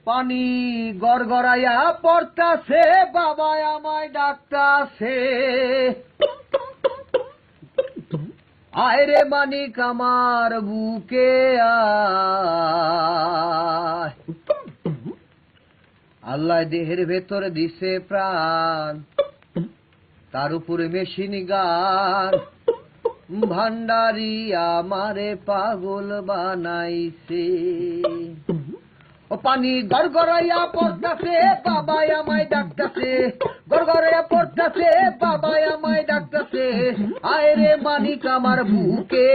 পানি গড়গড়াইয়া পড়তাছে, বাবা আমায় ডাকতাছে। আয় রে মানিক আমার বুকে আয়, আল্লাহ দেহের ভেতর দিছে প্রাণ, তার উপরে মেশিন গান, ভান্ডারি আমারে পাগল বানাইছে। ও পানি গড়গড়াইয়া পড়তাছে, বাবা আমায় ডাকতাছে, গড়গড়াইয়া পড়তাছে, বাবা আমায় ডাকতাছে। আয় রে মানিক আমার বুকে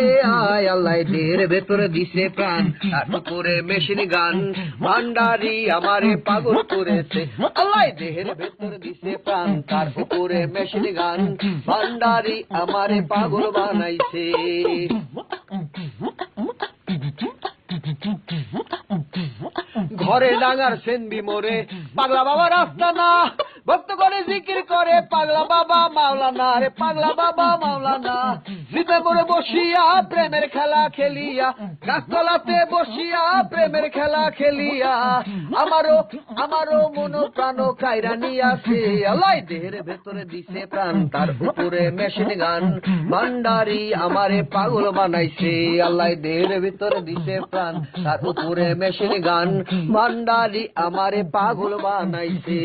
আয়, আল্লাহ দেহের ভেতরে দিছে প্রাণ, তার উপরে মেশিন গান, ভান্ডারি আমারে পাগল করেছে। আল্লাহ দেহের ভেতরে দিছে প্রাণ, তার উপরে মেশিন গান, ভান্ডারি আমারে পাগল বানাইছে। ঘরে ডাঙার সেনবি মোরে, পাগলা বাবা রাস্তা না, ভক্ত করে জিকির করে পাগলা বাবা মাওলানা, রে পাগলা বাবা মাওলানা। জিতে মোরে বসিয়া প্রেমের খেলা খেলিয়া, গাছতলাতে বসিয়া প্রেমের খেলা খেলিয়া, আমারও মন প্রাণ কায়রা নিয়াছে। আল্লাহ দেহের ভেতরে দিছে প্রাণ, তার উপরে মেশিন গান, ভান্ডারি আমারে পাগল বানাইছে। আল্লাহ দেহের ভেতরে দিছে প্রাণ, তার উপরে মেশিন গান, ভান্ডারি আমারে পাগল বানাইছে।